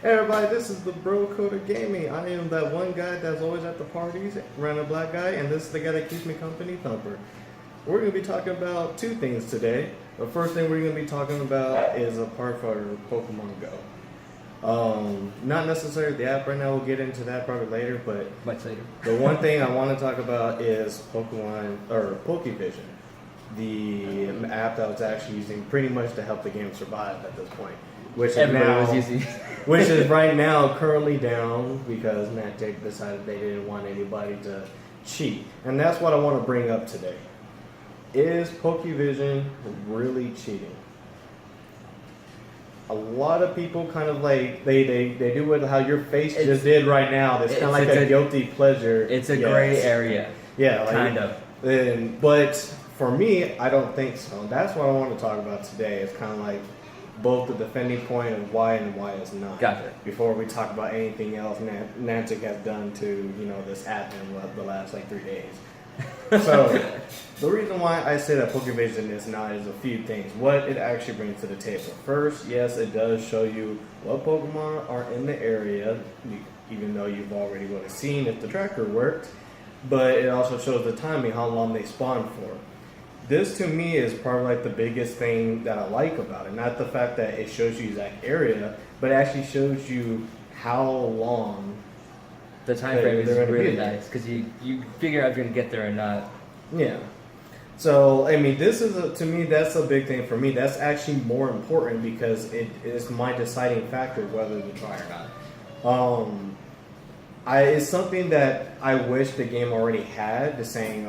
Hey everybody, this is the Bro Code of Gaming. I am that one guy that's always at the parties, random black guy, and this is the guy that keeps me company, Thumper. We're going to be talking about two things today. The first thing we're going to be talking about is a part for Pokemon Go. Not necessarily the app right now, we'll get into that probably later, but Much later. the one thing I want to talk about is PokeVision, the app that was actually using pretty much to help the game survive at this point. Which Everybody was is using. which is right now currently down because Niantic decided they didn't want anybody to cheat. And that's what I want to bring up today. Is PokeVision really cheating? A lot of people kind of like, they do what how your face just did right now. It's kind of like a guilty pleasure. It's a gray area. Yeah, like, kind of. But for me, I don't think so. That's what I want to talk about today. It's kind of like both the defending point of why and why it's not. Gotcha. Before we talk about anything else Niantic has done to this app in the last 3 days. So the reason why I say that PokeVision is not is a few things. What it actually brings to the table. First, yes, it does show you what Pokemon are in the area, even though you've already would have seen if the tracker worked. But it also shows the timing, how long they spawn for. This to me is probably the biggest thing that I like about it. Not the fact that it shows you exact area, but it actually shows you how long. The time frame is really nice because you figure out if you're gonna get there or not. Yeah. So I mean, this is to me that's a big thing for me. That's actually more important because it is my deciding factor whether to try or not. It's something that I wish the game already had, the saying,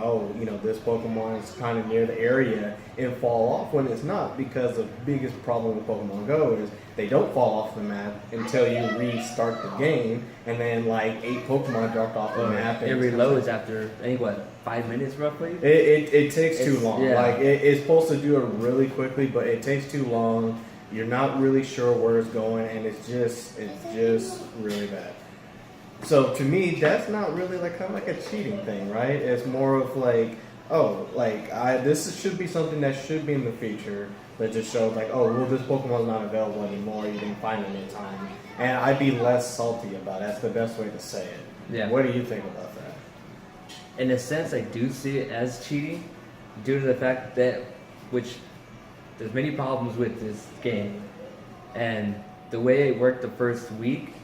this Pokemon is kind of near the area and fall off when it's not, because the biggest problem with Pokemon Go is they don't fall off the map until you restart the game, and then 8 Pokemon dropped off the map. And it reloads after, 5 minutes roughly? It takes too long. Yeah. It's supposed to do it really quickly, but it takes too long. You're not really sure where it's going, and it's just really bad. So to me, that's not really kind of like a cheating thing, right? It's more of this should be something that should be in the feature that just shows this Pokemon's not available anymore. You didn't find it in time, and I'd be less salty about it. That's the best way to say it. Yeah. What do you think about that? In a sense, I do see it as cheating due to the fact that, which there's many problems with this game, and the way it worked the first week,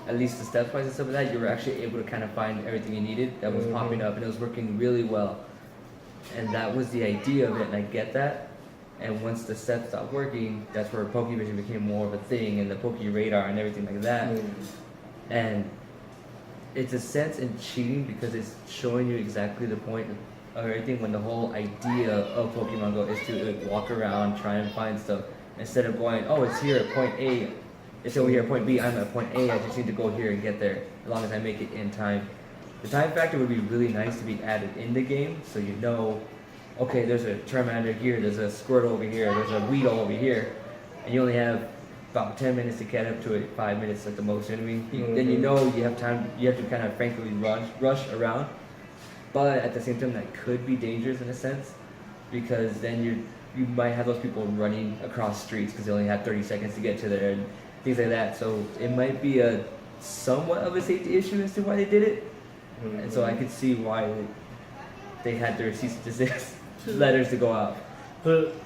at least the stepwise and stuff like that, you were actually able to kind of find everything you needed that was popping up, and it was working really well. And that was the idea of it, and I get that. And once the steps stopped working, that's where PokeVision became more of a thing, and the Poke Radar and everything like that. And it's a sense in cheating because it's showing you exactly the point of everything, when the whole idea of Pokemon Go is to walk around, try and find stuff, instead of going, it's here at point A. It's over here at point B, I'm at point A, I just need to go here and get there, as long as I make it in time. The time factor would be really nice to be added in the game, so okay, there's a Charmander here, there's a Squirtle over here, there's a Weedle over here, and you only have about 10 minutes to get up to it, 5 minutes at the most, you know what I mean? Then you have time, you have to kind of frankly rush around, but at the same time that could be dangerous in a sense, because then you might have those people running across streets because they only have 30 seconds to get to there, and things like that. So it might be a somewhat of a safety issue as to why they did it. And so I could see why they had their cease and desist letters to go out.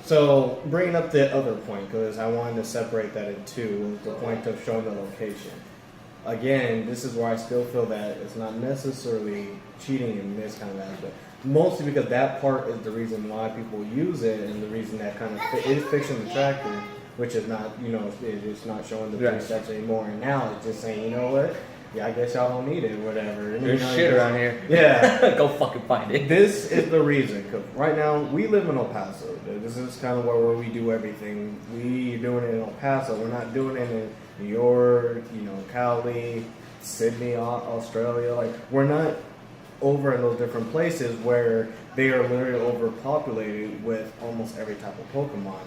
So bringing up the other point, because I wanted to separate that in two, the point of showing the location. Again, this is where I still feel that it's not necessarily cheating in this kind of aspect. Mostly because that part is the reason why people use it, and the reason that kind of is fixing the tracker, which is not, it's not showing the 3 steps anymore. And now it's just saying, yeah, I guess y'all don't need it, whatever. And there's shit around here. Yeah. Go fucking find it. This is the reason. Cause right now, we live in El Paso. This is kind of where we do everything. We're doing it in El Paso. We're not doing it in New York, Cali, Sydney, Australia. We're not over in those different places where they are literally overpopulated with almost every type of Pokemon.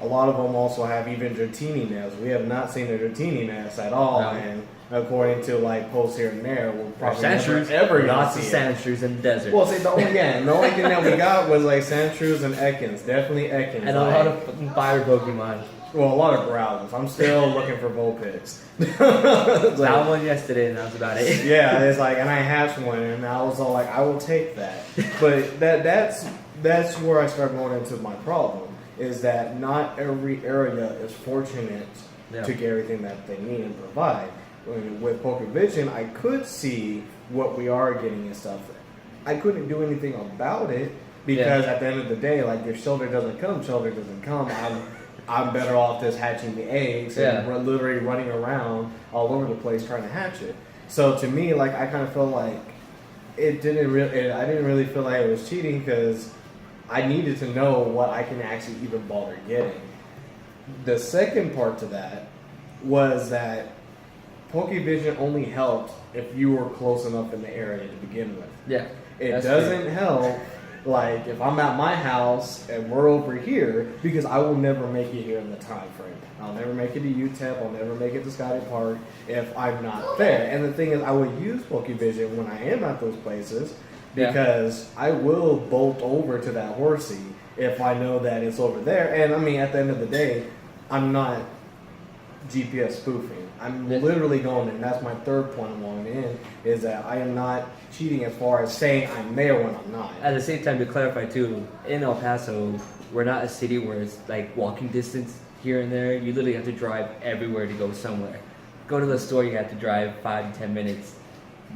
A lot of them also have even Dratini nests. We have not seen a Dratini nest at all, and according to posts here and there, we'll probably never ever lots of Sandshrews in the desert. Well, see, the only thing that we got was Sandshrews and Ekans, definitely Ekans, and a lot of fucking fire Pokemon. Well, a lot of growlers. I'm still looking for Vulpix. Found one yesterday, and that was about it. Yeah, it's like, and I hatched one, and I was all like, I will take that. But that's where I start going into my problem, is that not every area is fortunate to get everything that they need and provide. With PokeVision, I could see what we are getting and stuff. I couldn't do anything about it because at the end of the day, like, if Shoulder doesn't come, I'm better off just hatching the eggs and literally running around all over the place trying to hatch it. So to me, like, I kind of felt like I didn't really feel like it was cheating because I needed to know what I can actually even bother getting. The second part to that was that PokeVision only helped if you were close enough in the area to begin with. Yeah. It doesn't help, like, if I'm at my house and we're over here, because I will never make it here in the time frame. I'll never make it to UTEP, I'll never make it to Scotty Park if I'm not there. And the thing is, I would use PokeVision when I am at those places because I will bolt over to that horsey if I know that it's over there. And I mean, at the end of the day, I'm not GPS spoofing. I'm literally going, and that's my third point I'm going in, is that I am not cheating as far as saying I'm there when I'm not. At the same time, to clarify too, in El Paso, we're not a city where it's like walking distance here and there. You literally have to drive everywhere to go somewhere. Go to the store, you have to drive 5 to 10 minutes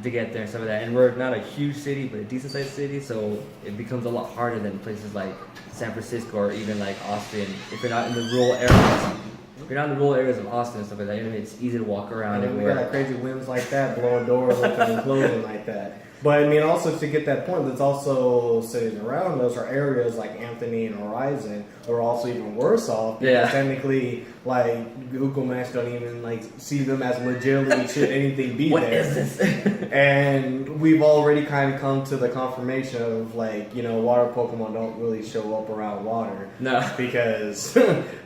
to get there and stuff like that. And we're not a huge city, but a decent sized city, so it becomes a lot harder than places like San Francisco or even like Austin. If you're not in the rural areas. If you're not in the rural areas of Austin and stuff like that, it's easy to walk around and everywhere. We got crazy winds like that, blowing doors open and closing like that. But I mean, also to get that point, there's also cities around us or areas like Anthony and Horizon are also even worse off because technically, like, Google Maps don't even like see them as legitimately should anything be what there. What is this? And we've already kind of come to the confirmation of, like, you know, water Pokemon don't really show up around water. No, because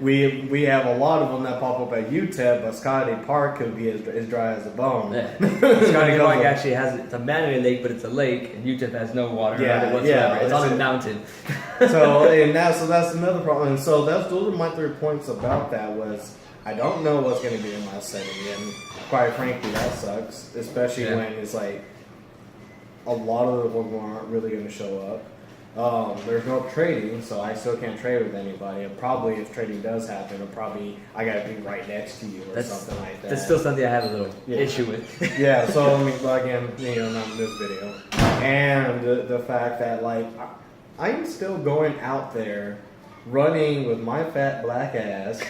we have a lot of them that pop up at UTEP, but Scotty Park could be as dry as a bone. Yeah. Scotty Park actually it's a man-made lake, but it's a lake, and UTEP has no water around it whatsoever. It's on a mountain. So that's another problem. And so those are my 3 points about that. Was I don't know what's going to be in my setting, and quite frankly, that sucks. Especially when it's like a lot of the Pokemon aren't really going to show up. There's no trading, so I still can't trade with anybody. And probably if trading does happen, I gotta be right next to you or something like that. That's still something I have a little issue with. Yeah, so I mean, again, you know, not in this video. And the fact that, like, I'm still going out there running with my fat black ass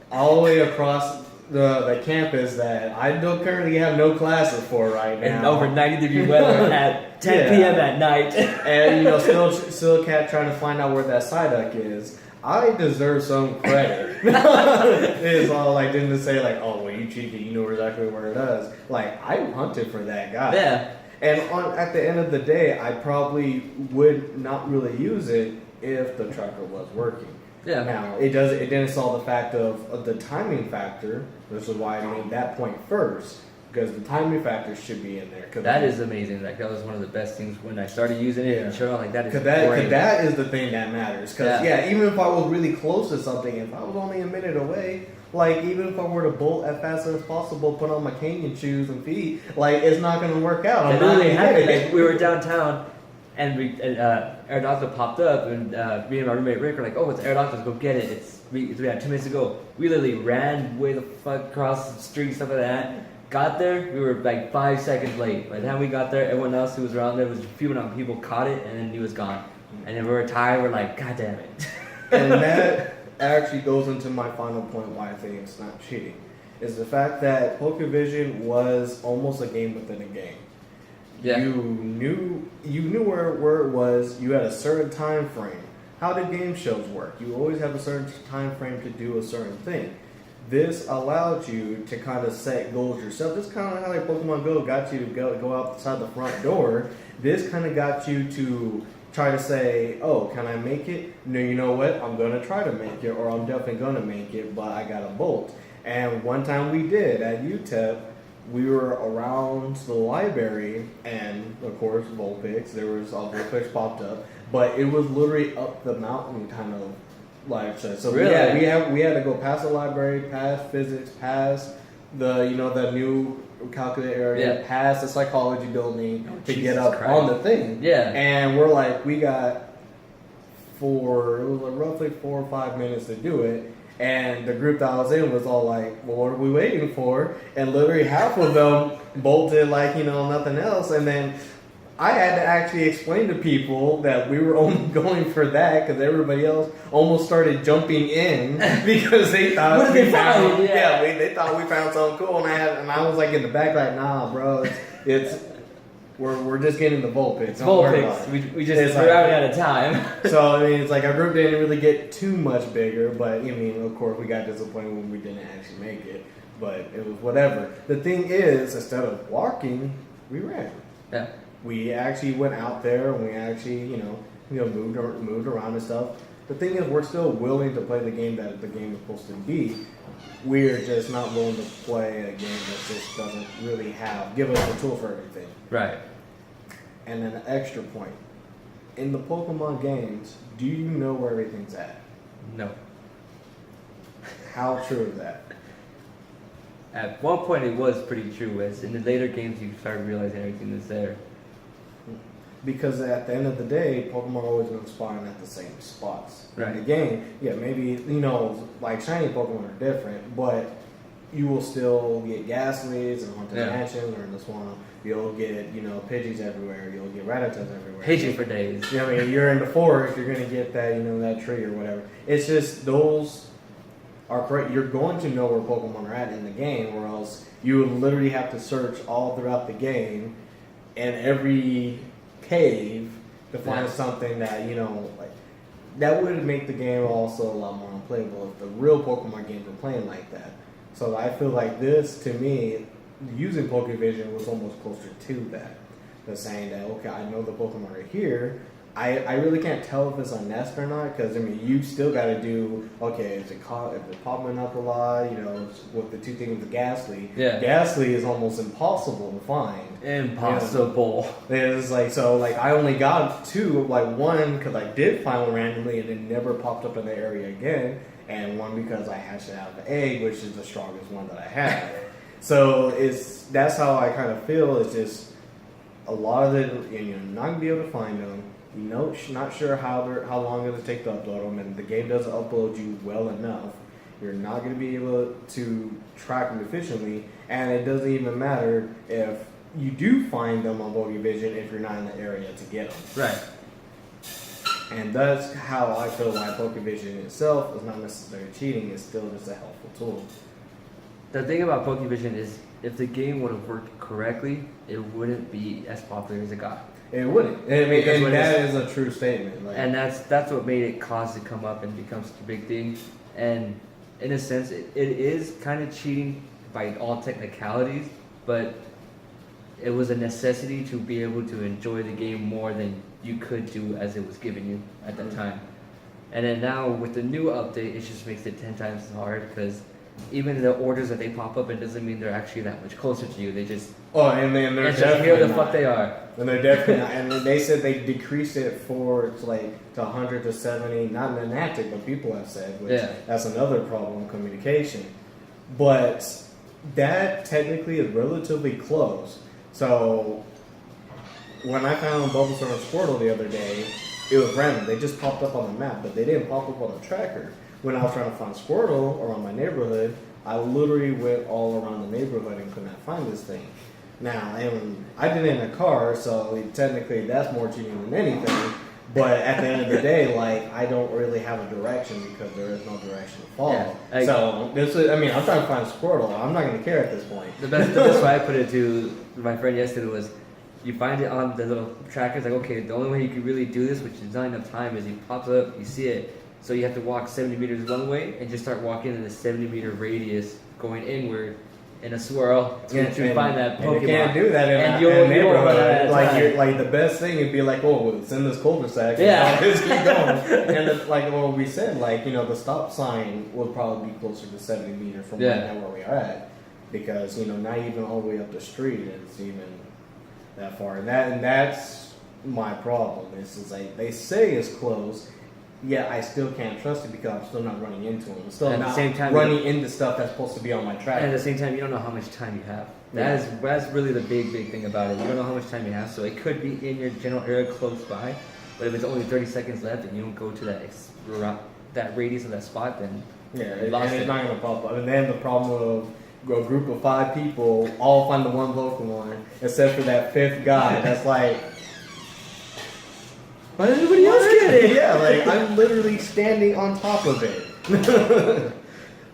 all the way across the campus that I don't currently have no classes for right now. And over 90-degree weather at 10 p.m. at night. And, you know, still cat trying to find out where that Psyduck is. I deserve some credit. It's all like, didn't say like, oh, well, you cheated, you know exactly where it is. Like, I hunted for that guy. Yeah. And at the end of the day, I probably would not really use it if the tracker was working. Yeah. Now, it didn't solve the fact of the timing factor. This is why I made that point first, because the timing factor should be in there. That is amazing. Like, that was one of the best things when I started using it and showed off. Like, that is great. Because that is the thing that matters. Because even if I was really close to something, if I was only a minute away, like, even if I were to bolt as fast as possible, put on my canyon shoes and feet, like, it's not going to work out. It literally happened. Like, we were downtown. And Aerodactyl popped up, and me and my roommate Rick were like, "Oh, it's Aerodactyl, go get it! We had 2 minutes to go." We literally ran way the fuck across the street, stuff like that. Got there, we were like 5 seconds late. By the time we got there, everyone else who was around there was a few people caught it, and then he was gone. And then we were tired. We're like, "God damn it!" And that actually goes into my final point why I think it's not cheating, is the fact that PokeVision was almost a game within a game. Yeah. You knew where it was. You had a certain time frame. How did game shows work? You always have a certain time frame to do a certain thing. This allowed you to kind of set goals yourself. This kind of how like Pokemon Go got you to go outside the front door. This kind of got you to try to say, oh, can I make it? No, you know what? I'm going to try to make it, or I'm definitely going to make it, but I got a bolt. And one time we did at UTEP. We were around the library, and of course, Vulpix. There was a Vulpix popped up, but it was literally up the mountain, kind of live set. So Really? we had to go past the library, past physics, past the the new calculator area, past the psychology building to get up on the thing. Yeah. And we're like, we got it was like roughly 4 or 5 minutes to do it. And the group that I was in was all like, well, what are we waiting for? And literally half of them bolted like, nothing else. And then I had to actually explain to people that we were only going for that because everybody else almost started jumping in because they thought they thought we found something cool. And I was like in the back like, nah, bro, we're just getting the Vulpix. It's Vulpix. We just we're running out of time. So I mean, it's like our group didn't really get too much bigger, but of course, we got disappointed when we didn't actually make it. But it was whatever. The thing is, instead of walking, we ran. Yeah. We actually went out there and we actually, moved around and stuff. The thing is, we're still willing to play the game that the game is supposed to be. We're just not willing to play a game that just doesn't really give us the tool for everything. Right. And then an extra point. In the Pokemon games, do you know where everything's at? No. How true is that? At one point it was pretty true, as in the later games you start realizing everything is there. Because at the end of the day, Pokemon are always going to spawn at the same spots. Right. In the game, maybe, like shiny Pokemon are different, but you will still get Ghastlies and Haunted Mansions, or in the Swamp, you'll get, Pidgeys everywhere, you'll get Rattatas everywhere. Pidgey for days. You're in the forest, you're going to get that, that tree or whatever. It's just, those are correct. You're going to know where Pokemon are at in the game, or else you would literally have to search all throughout the game, and every cave to find something that that would make the game also a lot more unplayable if the real Pokemon games were playing like that. So I feel like this, to me, using PokeVision was almost closer to that. The saying that, okay, I know the Pokemon are here. I really can't tell if it's on Nest or not, because you still got to do, okay, if it's popping up a lot, with the two things with Ghastly. Yeah. Ghastly is almost impossible to find. Impossible. It's I only got two, one because I did find one randomly and it never popped up in the area again, and one because I hatched it out of the egg, which is the strongest one that I have. So that's how I kind of feel. It's just a lot of it, you're not gonna be able to find them. Not sure how long it'll take to upload them, and the game doesn't upload you well enough. You're not going to be able to track them efficiently, and it doesn't even matter if you do find them on PokeVision if you're not in the area to get them. Right. And that's how I feel like PokeVision itself is not necessarily cheating; it's still just a helpful tool. The thing about PokeVision is, if the game would have worked correctly, it wouldn't be as popular as it got. It wouldn't. And that is a true statement. And that's what made it cause to come up and become such a big thing. And in a sense, it is kind of cheating by all technicalities, but it was a necessity to be able to enjoy the game more than you could do as it was given you at that time. And then now with the new update, it just makes it 10 times as hard, because even the orders that they pop up, it doesn't mean they're actually that much closer to you. They just and then they're definitely here the fuck they are. And they're definitely not. And they said they decreased it to 100 to 70, not Niantic, but people have said, which that's another problem, communication. But that technically is relatively close. So when I found Bulbasaur and Squirtle the other day, it was random. They just popped up on the map, but they didn't pop up on the tracker. When I was trying to find Squirtle around my neighborhood, I literally went all around the neighborhood and could not find this thing. Now, I did it in a car, so technically that's more cheating than anything. But at the end of the day, I don't really have a direction because there is no direction to follow. I'm trying to find Squirtle. I'm not going to care at this point. The best way I put it to my friend yesterday was, you find it on the little tracker. It's like, okay, the only way you can really do this, which is not enough time, is you pops up, you see it. So you have to walk 70 meters one way and just start walking in a 70-meter radius going inward in a swirl to find that Pokemon. You can't do that in a neighborhood. The best thing would be it's in this cul-de-sac. Yeah. Just keep going. And what we said, the stop sign would probably be closer to 70 meters from where we are at. Because, not even all the way up the street is even that far. And that's my problem. They say it's close. yet I still can't trust it because I'm still not running into them. I'm still At the not same time, running into stuff that's supposed to be on my track. And at the same time, you don't know how much time you have. That's really the big thing about it. You don't know how much time you have, so it could be in your general area close by, but if it's only 30 seconds left and you don't go to that radius of that spot, then Yeah, you lost it's it. not going to pop up. And then the problem of a group of 5 people all find the one Pokemon, except for that 5th guy that's like, why did everybody else get it? yeah, like I'm literally standing on top of it.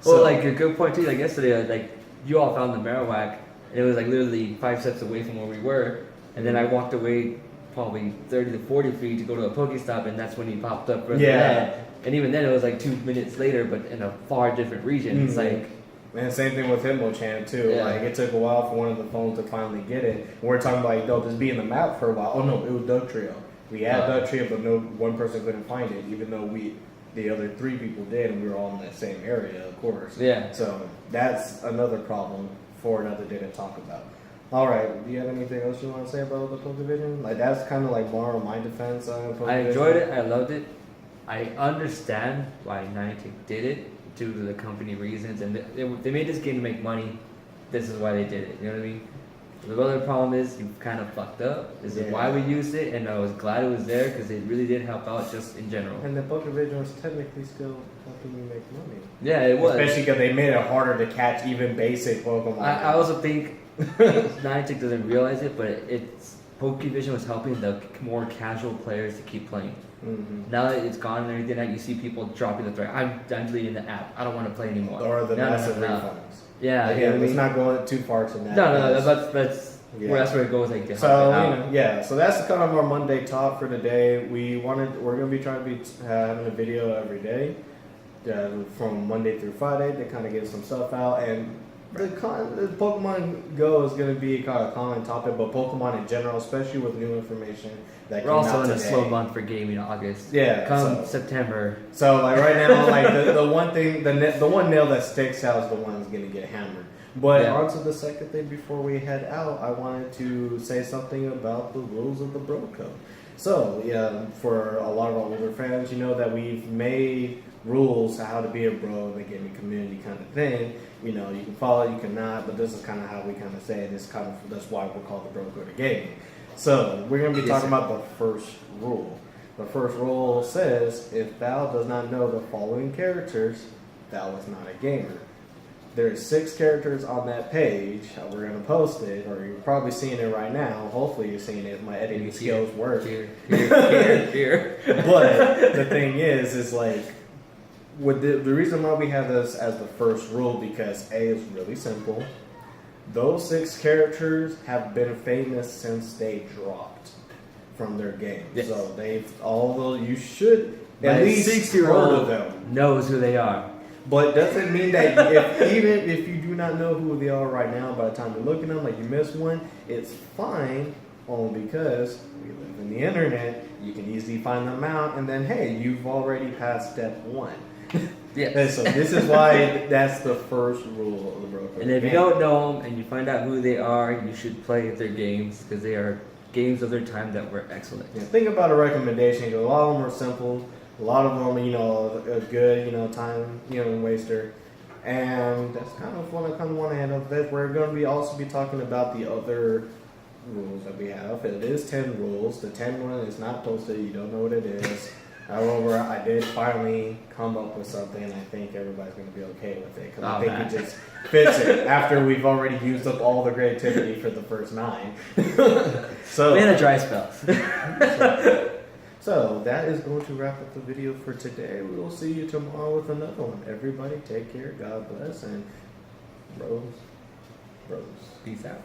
Well, like a good point too. Like yesterday, like you all found the Marowak, and it was like literally 5 steps away from where we were, and then I walked away probably 30 to 40 feet to go to a Pokestop, and that's when he popped up. Yeah. And even then, it was like 2 minutes later, but in a far different region. It's like. And same thing with Hitmonchan too. Yeah. Like it took a while for one of the phones to finally get it. We're talking about just being the map for a while. Oh no, it was Dugtrio. We had Dugtrio, but no one person couldn't find it, even though the other 3 people did, and we were all in that same area, of course. Yeah. So that's another problem for another day to talk about. All right. Do you have anything else you want to say about the PokeVision? Like that's kind of like more of my defense on PokeVision. I enjoyed it. I loved it. I understand why Niantic did it due to the company reasons, and they made this game to make money. This is why they did it. You know what I mean? The other problem is you kind of fucked up. This is why we used it, and I was glad it was there because it really did help out just in general. And the PokeVision was technically still helping you make money. Yeah, it was. Especially because they made it harder to catch even basic Pokemon. I also think Niantic doesn't realize it, but PokeVision was helping the more casual players to keep playing. Mm-hmm. Now that it's gone and everything, that you see people dropping the threat. I'm deleting the app. I don't want to play anymore. Or the massive no. refunds. Yeah, Like, yeah. let's not go too far to that. No, that's where it goes. Like so so that's kind of our Monday talk for today. We're gonna be trying to be having a video every day, from Monday through Friday to kind of get some stuff out. And the Pokemon Go is gonna be kind of a common topic, but Pokemon in general, especially with new information that we're came also out in a today. slow month for gaming in August. Yeah, come September. So like right now, like the one thing, the one nail that sticks out is the one that's gonna get hammered. But on to the second thing before we head out, I wanted to say something about the rules of the Bro Code. So for a lot of our older fans, you know that we've made rules how to be a bro in the gaming community kind of thing. You know, you can follow, you cannot, but this is kind of how we kind of say it. That's why we're called the Bro Code of gaming. So we're going to be talking about the first rule. The first rule says, if thou does not know the following characters, thou is not a gamer. There's 6 characters on that page. We're going to post it, or you're probably seeing it right now. Hopefully you're seeing it if my editing skills work. Here. But the thing is like, with the reason why we have this as the first rule, because A, is really simple. Those 6 characters have been famous since they dropped from their game. Yes. So you should My at least 6-year-old heard of them. knows who they are. But doesn't mean that even if you do not know who they are right now, by the time you're looking at them, like you missed one, it's fine, only because we live in the internet. You can easily find them out, and then hey, you've already passed step 1. Yes. And so this is why that's the first rule of the Bro Code. And if you don't know them and you find out who they are, you should play their games because they are games of their time that were excellent. Yeah, think about a recommendation. A lot of them are simple. A lot of them, are good, time, waster. And that's kind of what I kind of want to hand up this. We're going to also be talking about the other rules that we have. It is 10 rules. The 10 one is not posted. You don't know what it is. However, I did finally come up with something, and I think everybody's going to be okay with it. Because I think it just fits it after we've already used up all the creativity for the first 9. So We had a dry spell. So that is going to wrap up the video for today. We will see you tomorrow with another one. Everybody take care. God bless. And bros. Peace out.